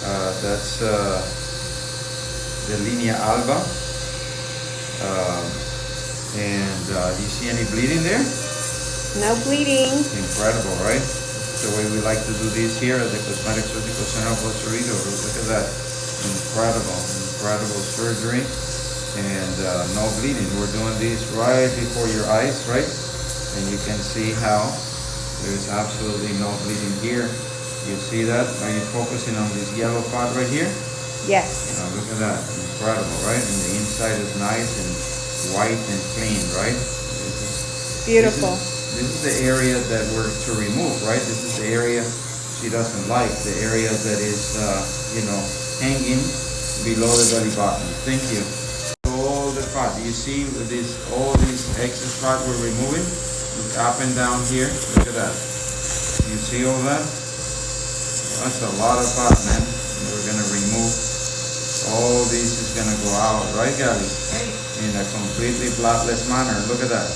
That's the linea alba. Do you see any bleeding there? No bleeding. Incredible, right? The way we like to do this here at the Cosmetic Surgical Center of Cerrito. Look at that. Incredible surgery. And no bleeding. We're doing this right before your eyes, right? And you can see how there's absolutely no bleeding here. You see that? Are you focusing on this yellow part right here? Yes. Look at that. Incredible, right? And the inside is nice and white and clean, right? Beautiful. This is the area that we're to remove, right? This is the area she doesn't like, the area that is, hanging below the belly button. Thank you. All the fat, you see all these excess fat we're removing? Look up and down here. Look at that. You see all that? That's a lot of fat, man. We're gonna remove all this is gonna go out, right, Gabby? In a completely bloodless manner. Look at that.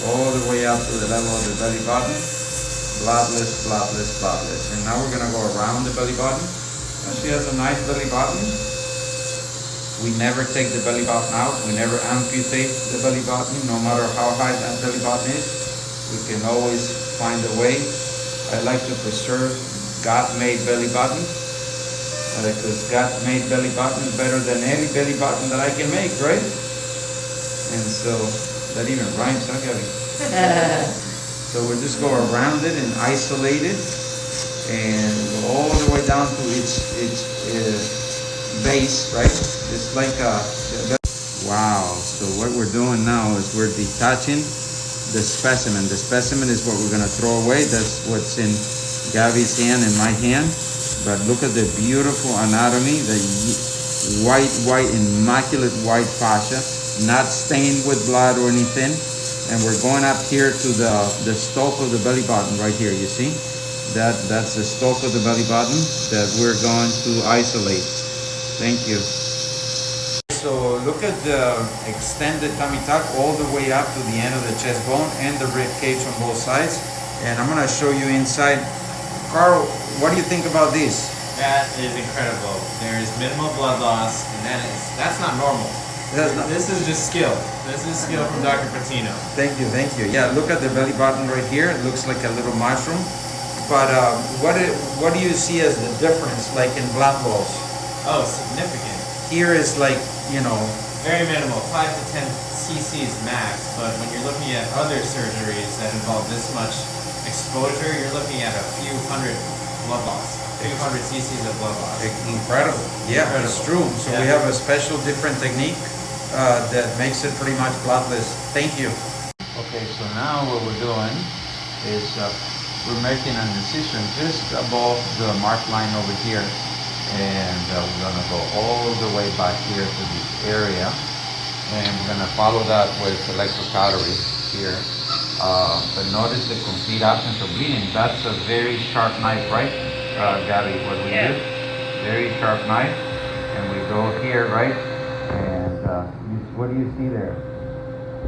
All the way up to the level of the belly button. Bloodless. And now we're gonna go around the belly button. She has a nice belly button. We never take the belly button out. We never amputate the belly button, no matter how high that belly button is. We can always find a way. I like to preserve God-made belly button, because God-made belly button is better than any belly button that I can make, right? And so that even rhymes, huh, Gabby? So we'll just go around it and isolate it, and go all the way down to its base, right? It's like wow. So what we're doing now is we're detaching the specimen. The specimen is what we're gonna throw away. That's what's in Gabby's hand and my hand. But look at the beautiful anatomy, the white, immaculate white fascia, not stained with blood or anything. And we're going up here to the stalk of the belly button right here, you see? That's the stalk of the belly button that we're going to isolate. Thank you. So look at the extended tummy tuck all the way up to the end of the chest bone and the rib cage on both sides. And I'm gonna show you inside. Carl, what do you think about this? That is incredible. There is minimal blood loss, and that's not normal. This is just skill. This is skill from Dr. Patino. Thank you. Yeah, look at the belly button right here. It looks like a little mushroom. But what do you see as the difference, like in blood loss? Oh, significant. Here is like, very minimal, 5 to 10 cc's max. But when you're looking at other surgeries that involve this much exposure, you're looking at a few hundred blood loss. 200 cc's of blood loss. Incredible. Yeah, incredible. It's true. So we have a special different technique that makes it pretty much bloodless. Thank you. Okay, so now what we're doing is we're making an incision just above the mark line over here. And we're gonna go all the way back here to this area. And we're gonna follow that with electrocautery here. But notice the complete absence of bleeding. That's a very sharp knife, right? Gabby, what we use? Very sharp knife. And we go here, right? And what do you see there?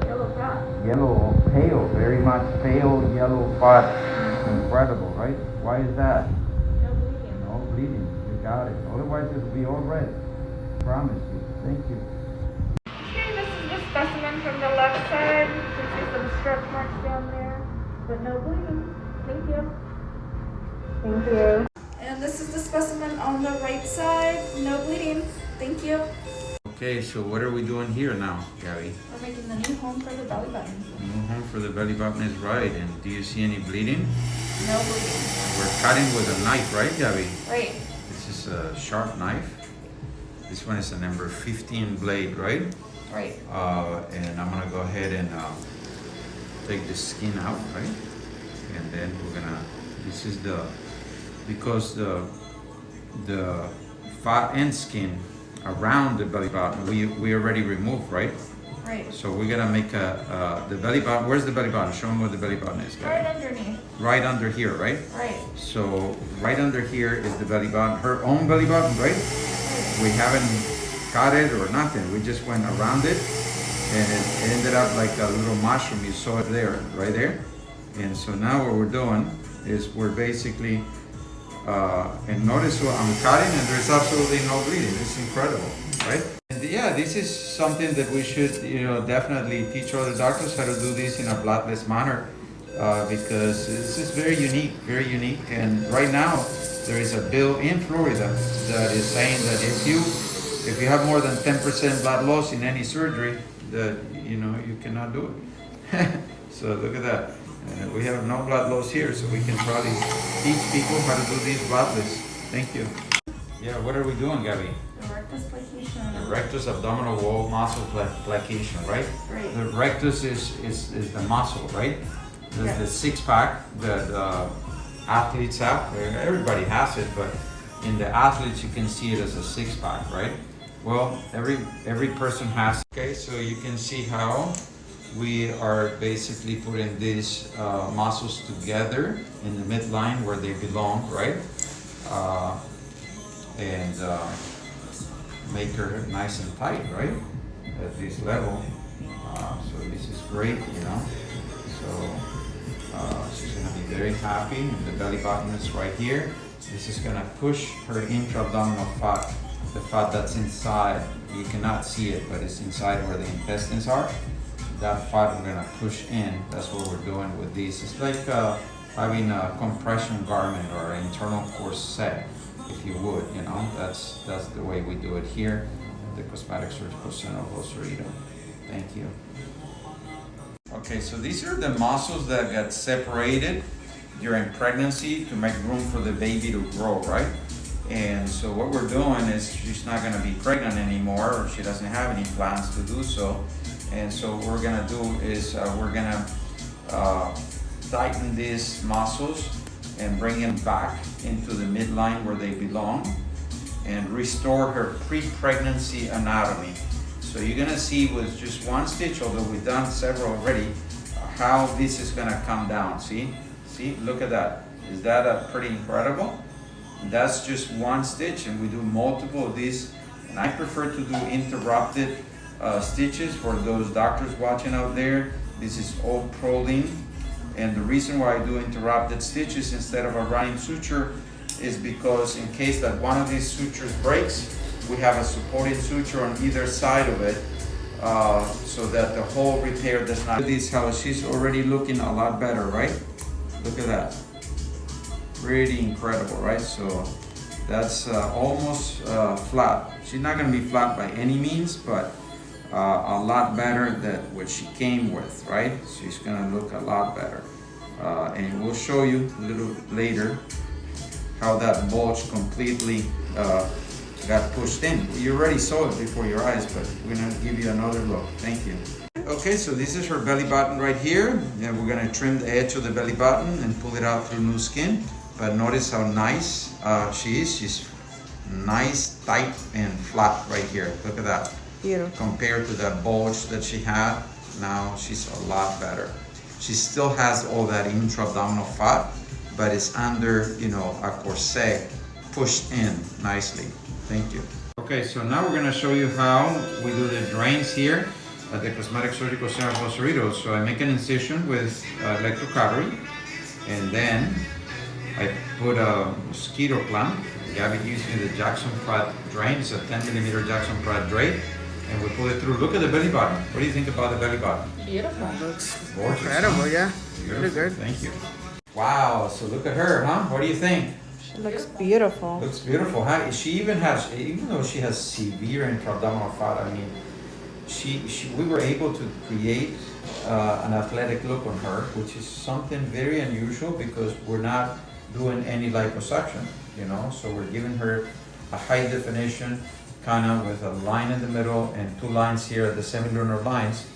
Yellow fat. Yellow, pale, very much pale yellow fat. Incredible, right? Why is that? No bleeding. No bleeding. You got it. Otherwise, it will be all red. Promise you. Thank you. Okay, this is the specimen from the left side. You can see some stretch marks down there, but no bleeding. Thank you. Thank you. And this is the specimen on the right side. No bleeding. Thank you. Okay, so what are we doing here now, Gabby? We're making the new home for the belly button. New home for the belly button is right. And do you see any bleeding? No bleeding. We're cutting with a knife, right, Gabby? Right. This is a sharp knife. This one is a number 15 blade, right? Right. And I'm gonna go ahead and take the skin out, right? And then we're gonna, this is because the fat and skin around the belly button, we already removed, right? Right. So we're gonna make the belly button. Where's the belly button? Show them where the belly button is, Gabby. Right underneath. Right under here, right? Right. So right under here is the belly button, her own belly button, right? We haven't cut it or nothing. We just went around it, and it ended up like a little mushroom. You saw it there, right there. And so now what we're doing is we're basically And notice what I'm cutting and there's absolutely no bleeding. It's incredible, right? And yeah, this is something that we should, definitely teach other doctors how to do this in a bloodless manner, because this is very unique. And right now, there is a bill in Florida that is saying that if you have more than 10% blood loss in any surgery, that you cannot do it. So look at that. We have no blood loss here, so we can probably teach people how to do these bloodless. Thank you. Yeah, what are we doing, Gabby? The rectus plication. The rectus abdominal wall muscle plication, right? Right. The rectus is the muscle, right? The six-pack that athletes have. Everybody has it, but in the athletes you can see it as a six-pack, right? Well, every person has. Okay, so you can see how we are basically putting these muscles together in the midline where they belong, right? And make her nice and tight, right? At this level. So this is great, So she's gonna be very happy. And the belly button is right here. This is gonna push her intra-abdominal fat, the fat that's inside. You cannot see it, but it's inside where the intestines are. That fat we're gonna push in. That's what we're doing with these. It's like having a compression garment or an internal corset, if you would. That's the way we do it here at the Cosmetic Surgical Center of Cerrito. Thank you. Okay, so these are the muscles that got separated during pregnancy to make room for the baby to grow, right? And so what we're doing is she's not gonna be pregnant anymore, or she doesn't have any plans to do so. And so what we're gonna do is we're gonna tighten these muscles and bring them back into the midline where they belong and restore her pre-pregnancy anatomy. So you're gonna see with just one stitch, although we've done several already, how this is gonna come down. See, look at that. Is that pretty incredible? That's just one stitch, and we do multiple of these. And I prefer to do interrupted stitches for those doctors watching out there. This is all proline, and the reason why I do interrupted stitches instead of a running suture is because in case that one of these sutures breaks, we have a supporting suture on either side of it, so that the whole repair does not. This how she's already looking a lot better, right? Look at that. Pretty incredible, right? So that's almost flat. She's not going to be flat by any means, but a lot better than what she came with, right? She's going to look a lot better. And we'll show you a little later how that bulge completely got pushed in. You already saw it before your eyes, but we're going to give you another look. Thank you. Okay, so this is her belly button right here. And we're going to trim the edge of the belly button and pull it out through new skin. But notice how nice she is. She's nice, tight, and flat right here. Look at that. Beautiful. Compared to that bulge that she had, now she's a lot better. She still has all that intra-abdominal fat, but it's under, a corset pushed in nicely. Thank you. Okay, so now we're gonna show you how we do the drains here at the Cosmetic Surgical Center of Cerrito. So I make an incision with electrocautery, and then I put a mosquito clamp. Gabby gives me the Jackson-Pratt drain. It's a 10mm Jackson-Pratt drain, and we pull it through. Look at the belly button. What do you think about the belly button? Beautiful. Looks gorgeous. Incredible, yeah. Beautiful. Really good. Thank you. Wow, so look at her, huh? What do you think? She looks beautiful. Looks beautiful, huh? She even has, even though she has severe intra-abdominal fat, I mean, we were able to create an athletic look on her, which is something very unusual because we're not doing any liposuction, so we're giving her a high definition kind of with a line in the middle and two lines here at the semilunar lines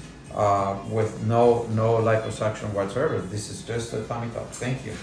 with no liposuction whatsoever. This is just a tummy tuck. Thank you.